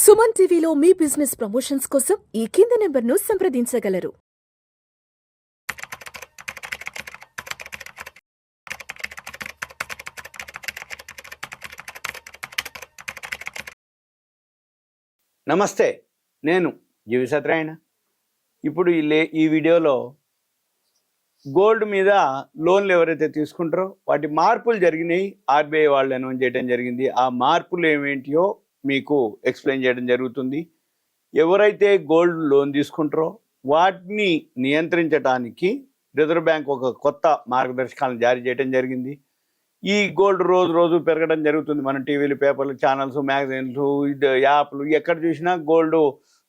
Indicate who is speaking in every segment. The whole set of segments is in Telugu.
Speaker 1: సుమన్ టీవీలో మీ బిజినెస్ ప్రమోషన్స్ కోసం ఈ కింది నెంబర్ను సంప్రదించగలరు.
Speaker 2: నమస్తే, నేను జీవి సత్యనారాయణ. ఇప్పుడు ఈ వీడియోలో గోల్డ్ మీద లోన్లు ఎవరైతే తీసుకుంటారో వాటి మార్పులు జరిగినాయి. ఆర్బీఐ వాళ్ళు అనౌన్స్ చేయడం జరిగింది. ఆ మార్పులు ఏమేంటియో మీకు ఎక్స్ప్లెయిన్ చేయడం జరుగుతుంది. ఎవరైతే గోల్డ్ లోన్ తీసుకుంటారో వాటిని నియంత్రించడానికి రిజర్వ్ బ్యాంక్ ఒక కొత్త మార్గదర్శకాలను జారీ చేయడం జరిగింది. ఈ గోల్డ్ రోజు రోజు పెరగడం జరుగుతుంది. మనం టీవీలు, పేపర్లు, ఛానల్స్, మ్యాగజైన్స్, యాప్లు ఎక్కడ చూసినా గోల్డ్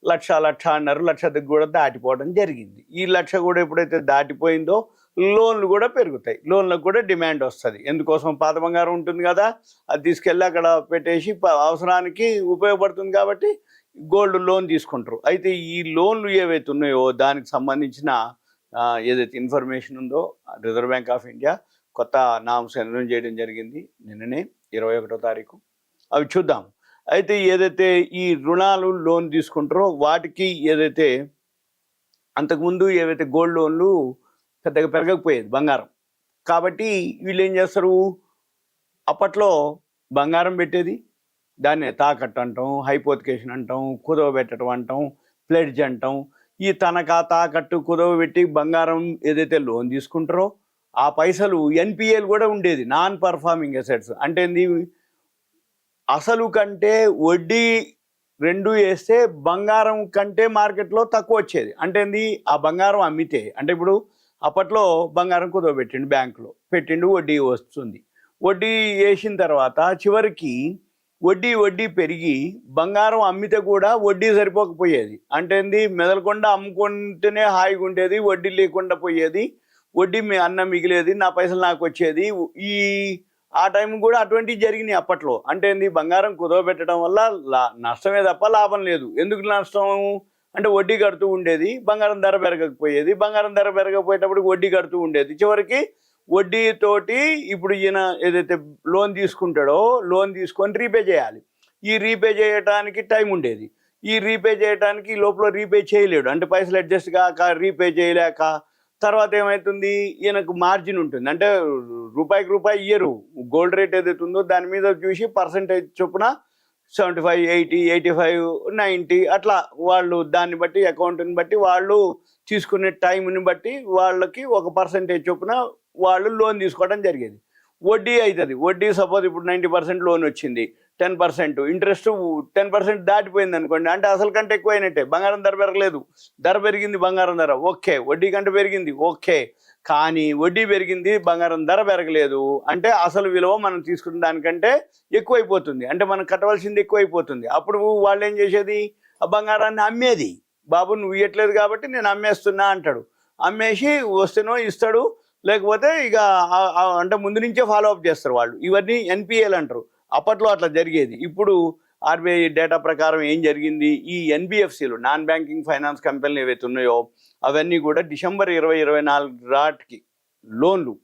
Speaker 2: లక్ష దగ్గర కూడా దాటిపోవడం జరిగింది. ఈ లక్ష కూడా ఎప్పుడైతే దాటిపోయిందో లోన్లు కూడా పెరుగుతాయి, లోన్లకు కూడా డిమాండ్ వస్తుంది. ఎందుకోసం? పాత బంగారం ఉంటుంది కదా, అది తీసుకెళ్ళి అక్కడ పెట్టేసి అవసరానికి ఉపయోగపడుతుంది కాబట్టి గోల్డ్ లోన్ తీసుకుంటారు. అయితే ఈ లోన్లు ఏవైతే ఉన్నాయో దానికి సంబంధించిన ఏదైతే ఇన్ఫర్మేషన్ ఉందో రిజర్వ్ బ్యాంక్ ఆఫ్ ఇండియా కొత్త నామ్స్ అనౌన్స్ చేయడం జరిగింది నిన్ననే 21వ తారీఖు. అవి చూద్దాం. అయితే ఏదైతే ఈ రుణాలు లోన్ తీసుకుంటారో వాటికి ఏదైతే అంతకుముందు ఏవైతే గోల్డ్ లోన్లు పెద్దగా పెరగకపోయేది బంగారం, కాబట్టి వీళ్ళు ఏం చేస్తారు, అప్పట్లో బంగారం పెట్టేది, దాన్ని తాకట్టు అంటాం, హైపోతికేషన్ అంటాం, కుదవ పెట్టడం అంటాం, ప్లెడ్జ్ అంటాం. ఈ తనఖా, తాకట్టు, కుదవ పెట్టి బంగారం ఏదైతే లోన్ తీసుకుంటారో ఆ పైసలు ఎన్పిఏలు కూడా ఉండేది, నాన్ పర్ఫార్మింగ్ అసెట్స్. అంటే అసలు కంటే వడ్డీ రెండు వేస్తే బంగారం కంటే మార్కెట్లో తక్కువ వచ్చేది. అంటే ఆ బంగారం అమ్మితే, అంటే ఇప్పుడు అప్పట్లో బంగారం కుదవ పెట్టిండు, బ్యాంకులో పెట్టిండు, వడ్డీ వస్తుంది. వడ్డీ వేసిన తర్వాత చివరికి వడ్డీ పెరిగి బంగారం అమ్మితే కూడా వడ్డీ సరిపోకపోయేది. అంటే మెదలకుండా అమ్ముకుంటేనే హాయిగా ఉండేది, వడ్డీ లేకుండా పోయేది, వడ్డీ అన్న మిగిలేది, నా పైసలు నాకు వచ్చేది. ఆ టైం కూడా అటువంటివి జరిగినాయి అప్పట్లో. అంటే బంగారం కుదవ పెట్టడం వల్ల నష్టమే తప్ప లాభం లేదు. ఎందుకు నష్టం అంటే వడ్డీ కడుతూ ఉండేది, బంగారం ధర పెరగకపోయేది, బంగారం ధర పెరగకపోయేటప్పుడు వడ్డీ కడుతూ ఉండేది. చివరికి వడ్డీతోటి ఇప్పుడు ఈయన ఏదైతే లోన్ తీసుకుంటాడో లోన్ తీసుకొని రీపే చేయాలి. ఈ రీపే చేయడానికి టైం ఉండేది. ఈ రీపే చేయడానికి లోపల రీపే చేయలేడు, అంటే పైసలు అడ్జస్ట్ కాక రీపే చేయలేక తర్వాత ఏమవుతుంది, ఈయనకు మార్జిన్ ఉంటుంది. అంటే రూపాయికి రూపాయి ఇయ్యరు, గోల్డ్ రేట్ ఏదైతే ఉందో దాని మీద చూసి పర్సంటేజ్ చొప్పున 75, 80, 85, 90 అట్లా వాళ్ళు దాన్ని బట్టి అకౌంట్ని బట్టి వాళ్ళు తీసుకునే టైంని బట్టి వాళ్ళకి ఒక పర్సంటేజ్ చొప్పున వాళ్ళు లోన్ తీసుకోవడం జరిగేది. వడ్డీ అవుతుంది, వడ్డీ సపోజ్ ఇప్పుడు 90% లోన్ వచ్చింది, 10% ఇంట్రెస్ట్ 10% దాటిపోయింది అనుకోండి, అంటే అసలు కంటే ఎక్కువైనట్టే. బంగారం ధర పెరగలేదు, ధర పెరిగింది బంగారం ధర, ఓకే. వడ్డీ కంటే పెరిగింది, ఓకే. కానీ వడ్డీ పెరిగింది, బంగారం ధర పెరగలేదు, అంటే అసలు విలువ మనం తీసుకున్న దానికంటే ఎక్కువైపోతుంది, అంటే మనం కట్టవలసింది ఎక్కువైపోతుంది. అప్పుడు వాళ్ళు ఏం చేసేది, ఆ బంగారాన్ని అమ్మేది. బాబు నువ్వు ఇవ్వట్లేదు కాబట్టి నేను అమ్మేస్తున్నా అంటాడు. అమ్మేసి వస్తేనో ఇస్తాడు, లేకపోతే ఇక అంటే ముందు నుంచే ఫాలో అప్ చేస్తారు వాళ్ళు. ఇవన్నీ ఎన్పిఏలు అంటారు. అప్పట్లో అట్లా జరిగేది. ఇప్పుడు ఆర్బీఐ డేటా ప్రకారం ఏం జరిగింది, ఈ ఎన్బిఎఫ్సిలు, నాన్ బ్యాంకింగ్ ఫైనాన్స్ కంపెనీలు ఏవైతే ఉన్నాయో అవన్నీ కూడా డిసెంబర్ 2024 నాటికి లోన్లు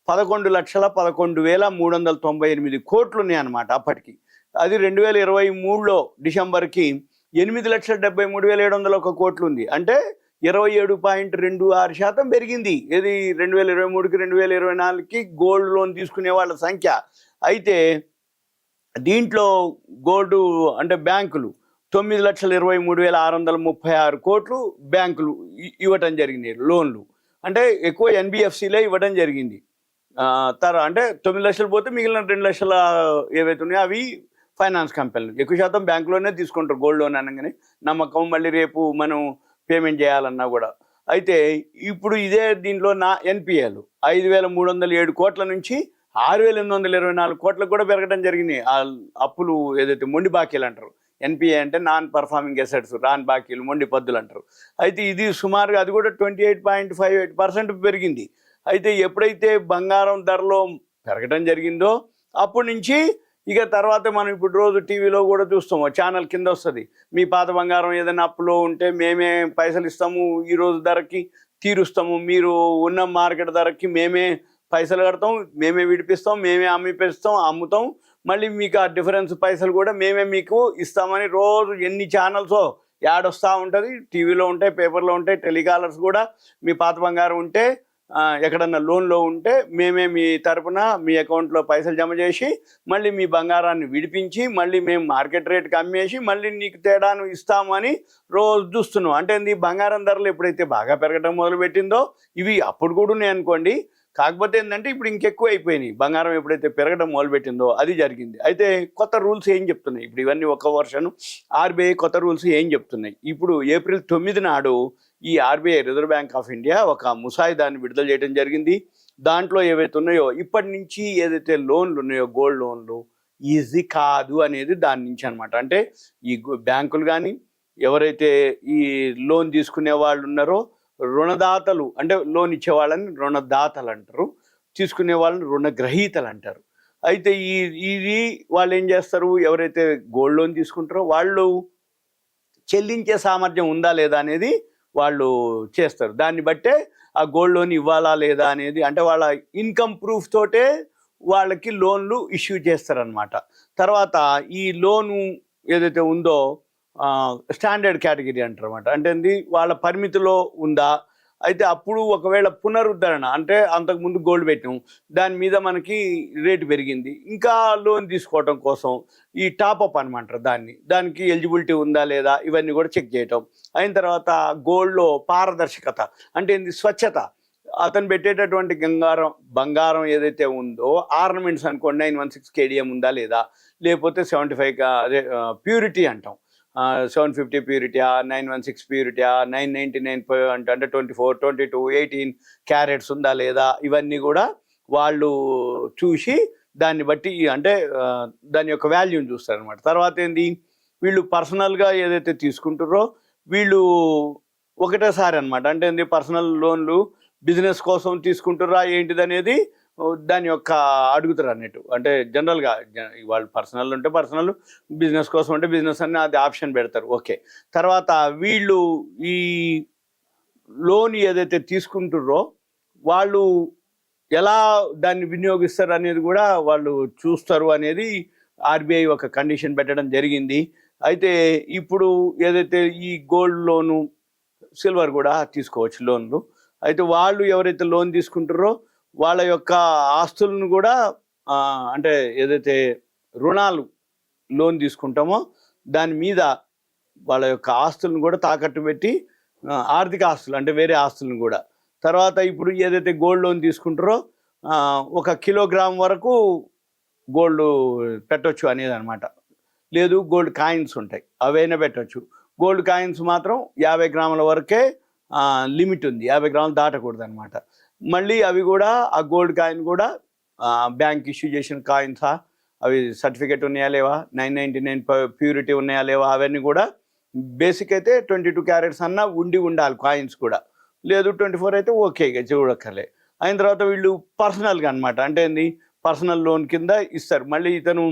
Speaker 2: 11,11,398 కోట్లు ఉన్నాయి అన్నమాట అప్పటికి. అది 2023లో డిసెంబర్కి 8,73,701 కోట్లు ఉంది. అంటే 27.26% పెరిగింది. ఇది 2023కి 2024కి గోల్డ్ లోన్ తీసుకునే వాళ్ళ సంఖ్య. అయితే దీంట్లో గోల్డ్ అంటే బ్యాంకులు 9,23,636 కోట్లు బ్యాంకులు ఇవ్వటం జరిగింది లోన్లు. అంటే ఎక్కువ ఎన్బిఎఫ్సిలే ఇవ్వడం జరిగింది. అంటే 9 లక్షలు పోతే మిగిలిన 2 లక్షల ఏవైతే ఉన్నాయో అవి ఫైనాన్స్ కంపెనీలు. ఎక్కువ శాతం బ్యాంకులోనే తీసుకుంటారు గోల్డ్ లోన్ అనగానే, నమ్మకం, మళ్ళీ రేపు మనం పేమెంట్ చేయాలన్నా కూడా. అయితే ఇప్పుడు ఇదే దీంట్లో నా ఎన్పిఏలు 5,307 కోట్ల నుంచి 6,824 కోట్లకు కూడా పెరగడం జరిగినాయి. ఆ అప్పులు ఏదైతే మొండి బాకీలు అంటారు, ఎన్పిఏ అంటే నాన్ పర్ఫార్మింగ్ అసెట్స్, రాన్ బాకీలు, మొండి పద్దులు అంటారు. అయితే ఇది సుమారుగా అది కూడా 28.58% పెరిగింది. అయితే ఎప్పుడైతే బంగారం ధరలో పెరగడం జరిగిందో అప్పటి నుంచి ఇక తర్వాత మనం ఇప్పుడు రోజు టీవీలో కూడా చూస్తాము, ఛానల్ కింద వస్తుంది, మీ పాత బంగారం ఏదైనా అప్పులో ఉంటే మేమే పైసలు ఇస్తాము, ఈరోజు ధరకి తీరుస్తాము, మీరు ఉన్న మార్కెట్ ధరకి మేమే పైసలు కడతాం, మేమే విడిపిస్తాం, మేమే అమ్ముతాం, మళ్ళీ మీకు ఆ డిఫరెన్స్ పైసలు కూడా మేమే మీకు ఇస్తామని రోజు ఎన్ని ఛానల్సో యాడ్ వస్తూ ఉంటుంది, టీవీలో ఉంటాయి, పేపర్లో ఉంటాయి, టెలికాలర్స్ కూడా మీ పాత బంగారం ఉంటే ఎక్కడన్నా లోన్లో ఉంటే మేమే మీ తరపున మీ అకౌంట్లో పైసలు జమ చేసి మళ్ళీ మీ బంగారాన్ని విడిపించి మళ్ళీ మేము మార్కెట్ రేట్కి అమ్మేసి మళ్ళీ నీకు తేడాను ఇస్తాము అని రోజు చూస్తున్నాం. అంటే ఈ బంగారం ధరలు ఎప్పుడైతే బాగా పెరగడం మొదలుపెట్టిందో ఇవి అప్పుడు కూడా ఉన్నాయి అనుకోండి, కాకపోతే ఏంటంటే ఇప్పుడు ఇంకెక్కువ అయిపోయినాయి. బంగారం ఎప్పుడైతే పెరగడం మొదలుపెట్టిందో అది జరిగింది. అయితే కొత్త రూల్స్ ఏం చెప్తున్నాయి, ఇప్పుడు ఇవన్నీ ఒక వర్షన్ ఆర్బీఐ కొత్త రూల్స్ ఏం చెప్తున్నాయి. ఇప్పుడు ఏప్రిల్ 9 నాడు ఈ RBI reserve bank of India ఒక ముసాయిదాన్ని విడుదల చేయడం జరిగింది. దాంట్లో ఏవైతే ఉన్నాయో ఇప్పటి నుంచి ఏదైతే లోన్లు ఉన్నాయో గోల్డ్ లోన్లు ఈజీ కాదు అనేది దాని నుంచి అనమాట. అంటే ఈ బ్యాంకులు కానీ ఎవరైతే ఈ లోన్ తీసుకునే వాళ్ళు ఉన్నారో రుణదాతలు, అంటే లోన్ ఇచ్చే వాళ్ళని రుణదాతలు అంటారు, తీసుకునే వాళ్ళని రుణగ్రహీతలు అంటారు. అయితే ఇది వాళ్ళు ఏం చేస్తారు, ఎవరైతే గోల్డ్ లోన్ తీసుకుంటారో వాళ్ళు చెల్లించే సామర్థ్యం ఉందా లేదా అనేది వాళ్ళు చేస్తారు. దాన్ని బట్టే ఆ గోల్డ్ లోన్ ఇవ్వాలా లేదా అనేది, అంటే వాళ్ళ ఇన్కమ్ ప్రూఫ్ తోటే వాళ్ళకి లోన్లు ఇష్యూ చేస్తారనమాట. తర్వాత ఈ లోను ఏదైతే ఉందో స్టాండర్డ్ కేటగిరీ అంటారు అనమాట. అంటే వాళ్ళ పరిమితిలో ఉందా, అయితే అప్పుడు ఒకవేళ పునరుద్ధరణ అంటే అంతకుముందు గోల్డ్ పెట్టాం, దాని మీద మనకి రేటు పెరిగింది, ఇంకా లోన్ తీసుకోవటం కోసం ఈ టాప్అప్ అనమాట, దానికి ఎలిజిబిలిటీ ఉందా లేదా ఇవన్నీ కూడా చెక్ చేయటం. అయిన తర్వాత గోల్డ్లో పారదర్శకత అంటే స్వచ్ఛత, అతను పెట్టేటటువంటి బంగారం ఏదైతే ఉందో ఆర్నమెంట్స్ అనుకోండి 916 KDM ఉందా లేదా, లేకపోతే 75 అదే ప్యూరిటీ అంటాం, 750 ప్యూరిటీయా, 916 ప్యూరిటీయా, 999 అంటే 24, 22, 18 క్యారెట్స్ ఉందా లేదా, ఇవన్నీ కూడా వాళ్ళు చూసి దాన్ని బట్టి అంటే దాని యొక్క వాల్యూని చూస్తారనమాట. తర్వాత వీళ్ళు పర్సనల్గా ఏదైతే తీసుకుంటారో వీళ్ళు ఒకటేసారి అనమాట. అంటే పర్సనల్ లోన్లు బిజినెస్ కోసం తీసుకుంటారా ఏంటిది అనేది దాని యొక్క అడుగుతారు అన్నట్టు. అంటే జనరల్గా వాళ్ళు పర్సనల్ ఉంటే పర్సనల్, బిజినెస్ కోసం అంటే బిజినెస్ అని అది ఆప్షన్ పెడతారు. ఓకే, తర్వాత వీళ్ళు ఈ లోన్ ఏదైతే తీసుకుంటారో వాళ్ళు ఎలా దాన్ని వినియోగిస్తారు అనేది కూడా వాళ్ళు చూస్తారు అనేది ఆర్బీఐ ఒక కండిషన్ పెట్టడం జరిగింది. అయితే ఇప్పుడు ఏదైతే ఈ గోల్డ్ లోను, సిల్వర్ కూడా తీసుకోవచ్చు లోన్లు. అయితే వాళ్ళు ఎవరైతే లోన్ తీసుకుంటారో వాళ్ళ యొక్క ఆస్తులను కూడా అంటే ఏదైతే రుణాలు లోన్ తీసుకుంటామో దాని మీద వాళ్ళ యొక్క ఆస్తులను కూడా తాకట్టు పెట్టి ఆర్థిక ఆస్తులు అంటే వేరే ఆస్తులను కూడా, తర్వాత ఇప్పుడు ఏదైతే గోల్డ్ లోన్ తీసుకుంటారో 1 కిలోగ్రామ్ వరకు గోల్డ్ పెట్టవచ్చు అనేది అనమాట. లేదు గోల్డ్ కాయిన్స్ ఉంటాయి అవైనా పెట్టవచ్చు. గోల్డ్ కాయిన్స్ మాత్రం 50 గ్రాముల వరకే లిమిట్ ఉంది, 50 గ్రాములు దాటకూడదు అనమాట. మళ్ళీ అవి కూడా ఆ గోల్డ్ కాయిన్ కూడా బ్యాంక్ ఇష్యూ చేసిన కాయిన్సా, అవి సర్టిఫికేట్ ఉన్నాయా లేవా, 999 ప్యూరిటీ ఉన్నాయా లేవా, అవన్నీ కూడా బేసిక్ అయితే 22 క్యారెట్స్ అన్నా ఉండాలి కాయిన్స్ కూడా, లేదు 24 అయితే ఓకే చూడక్కర్లే. అయిన తర్వాత వీళ్ళు పర్సనల్గా అనమాట, అంటే పర్సనల్ లోన్ కింద ఇస్తారు. మళ్ళీ ఇతను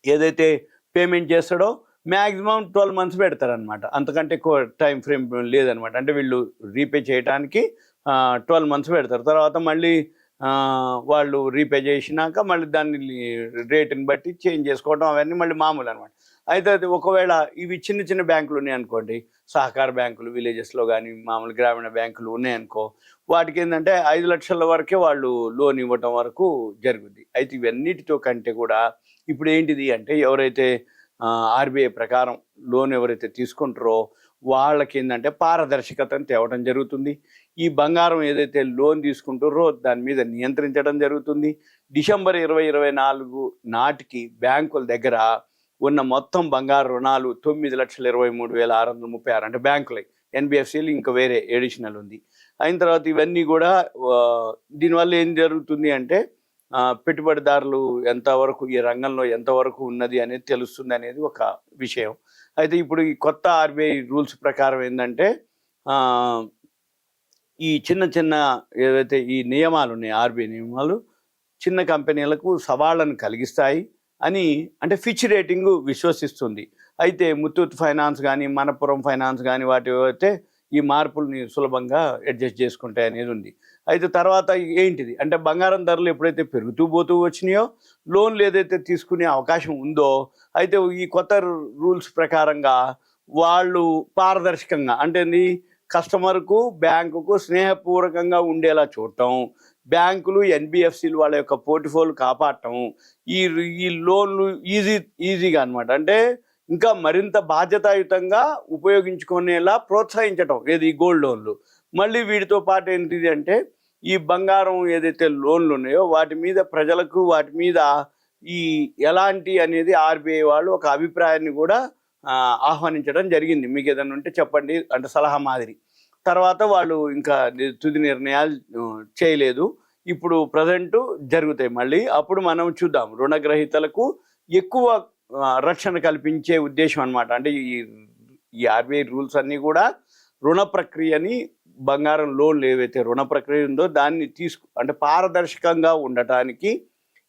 Speaker 2: ఏదైతే పేమెంట్ చేస్తాడో మ్యాక్సిమం 12 months పెడతారనమాట, అంతకంటే ఎక్కువ టైం ఫ్రేమ్ లేదనమాట. అంటే వీళ్ళు రీపే చేయడానికి 12 months పెడతారు. తర్వాత మళ్ళీ వాళ్ళు రీపే చేసినాక మళ్ళీ దాన్ని రేటుని బట్టి చేంజ్ చేసుకోవడం అవన్నీ మళ్ళీ మామూలు అనమాట. అయితే అది ఒకవేళ ఇవి చిన్న చిన్న బ్యాంకులు ఉన్నాయనుకోండి, సహకార బ్యాంకులు విలేజెస్లో కానీ మామూలు గ్రామీణ బ్యాంకులు ఉన్నాయనుకో, వాటికి ఏంటంటే 5 లక్షల వరకే వాళ్ళు లోన్ ఇవ్వటం వరకు జరుగుద్ది. అయితే ఇవన్నిటితో కంటే కూడా ఇప్పుడు ఏంటిది అంటే ఎవరైతే ఆర్బీఐ ప్రకారం లోన్ ఎవరైతే తీసుకుంటారో వాళ్ళకి ఏంటంటే పారదర్శకతను తేవడం జరుగుతుంది. ఈ బంగారం ఏదైతే లోన్ తీసుకుంటారో దాని మీద నియంత్రించడం జరుగుతుంది. డిసెంబర్ 2024 నాటికి బ్యాంకుల దగ్గర ఉన్న మొత్తం బంగారు రుణాలు 9,23,636 అంటే బ్యాంకులే, ఎన్బిఎఫ్సిలు ఇంకా వేరే ఎడిషనల్ ఉంది. అయిన తర్వాత ఇవన్నీ కూడా దీనివల్ల ఏం జరుగుతుంది అంటే పెట్టుబడిదారులు ఎంతవరకు ఈ రంగంలో ఎంతవరకు ఉన్నది అనేది తెలుస్తుంది అనేది ఒక విషయం. అయితే ఇప్పుడు ఈ కొత్త ఆర్బీఐ రూల్స్ ప్రకారం ఏంటంటే ఈ చిన్న చిన్న ఏదైతే ఈ నియమాలు ఉన్నాయి ఆర్బీఐ నియమాలు చిన్న కంపెనీలకు సవాళ్ళను కలిగిస్తాయి అని అంటే ఫిచ్ రేటింగ్ విశ్వసిస్తుంది. అయితే ముత్తూట్ ఫైనాన్స్ కానీ మనపురం ఫైనాన్స్ కానీ వాటి అయితే ఈ మార్పుల్ని సులభంగా అడ్జస్ట్ చేసుకుంటాయి అనేది ఉంది. అయితే తర్వాత ఏంటిది అంటే బంగారం ధరలు ఎప్పుడైతే పెరుగుతూ పోతూ వచ్చినాయో లోన్లు ఏదైతే తీసుకునే అవకాశం ఉందో అయితే ఈ కొత్త రూల్స్ ప్రకారంగా వాళ్ళు పారదర్శకంగా అంటే కస్టమర్కు బ్యాంకుకు స్నేహపూర్వకంగా ఉండేలా చూడటం, బ్యాంకులు ఎన్బిఎఫ్సిలు వాళ్ళ యొక్క పోర్ట్ఫోలియో కాపాడటం, ఈ ఈ లోన్లు ఈజీగా అనమాట అంటే ఇంకా మరింత బాధ్యతాయుతంగా ఉపయోగించుకునేలా ప్రోత్సహించటం ఏది గోల్డ్ లోన్లు. మళ్ళీ వీటితో పాటు ఏంటిది అంటే ఈ బంగారం ఏదైతే లోన్లు ఉన్నాయో వాటి మీద ప్రజలకు వాటి మీద ఈ ఎలాంటి అనేది ఆర్బీఐ వాళ్ళు ఒక అభిప్రాయాన్ని కూడా ఆహ్వానించడం జరిగింది. మీకు ఏదైనా ఉంటే చెప్పండి అంటే సలహా మాదిరి. తర్వాత వాళ్ళు ఇంకా తుది నిర్ణయాలు చేయలేదు. ఇప్పుడు ప్రజెంటు జరుగుతాయి మళ్ళీ. అప్పుడు మనం చూద్దాం రుణగ్రహీతలకు ఎక్కువ రక్షణ కల్పించే ఉద్దేశం అనమాట. అంటే ఈ ఆర్బీఐ రూల్స్ అన్నీ కూడా రుణ ప్రక్రియని బంగారం లోన్లు ఏవైతే రుణ ప్రక్రియ ఉందో దాన్ని అంటే పారదర్శకంగా ఉండటానికి,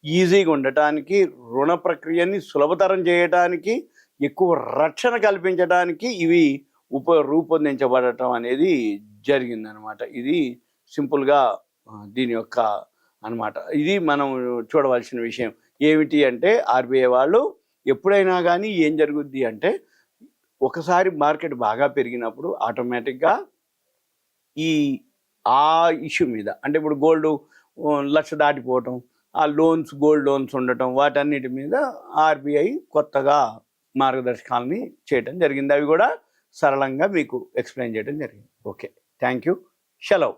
Speaker 2: ఈజీగా ఉండటానికి, రుణ ప్రక్రియని సులభతరం చేయడానికి, ఎక్కువ రక్షణ కల్పించడానికి ఇవి రూపొందించబడటం అనేది జరిగిందనమాట. ఇది సింపుల్గా దీని యొక్క అనమాట. ఇది మనం చూడవలసిన విషయం ఏమిటి అంటే ఆర్బీఐ వాళ్ళు ఎప్పుడైనా కానీ ఏం జరుగుద్ది అంటే ఒకసారి మార్కెట్ బాగా పెరిగినప్పుడు ఆటోమేటిక్గా ఆ ఇష్యూ మీద అంటే ఇప్పుడు గోల్డ్ 1,00,000 దాటిపోవటం, ఆ లోన్స్ గోల్డ్ లోన్స్ ఉండటం వాటన్నిటి మీద ఆర్బీఐ కొత్తగా మార్గదర్శకాలని చేయడం జరిగింది. అవి కూడా సరళంగా మీకు ఎక్స్ప్లెయిన్ చేయడం జరిగింది. ఓకే, థ్యాంక్ యూ, సెలవు.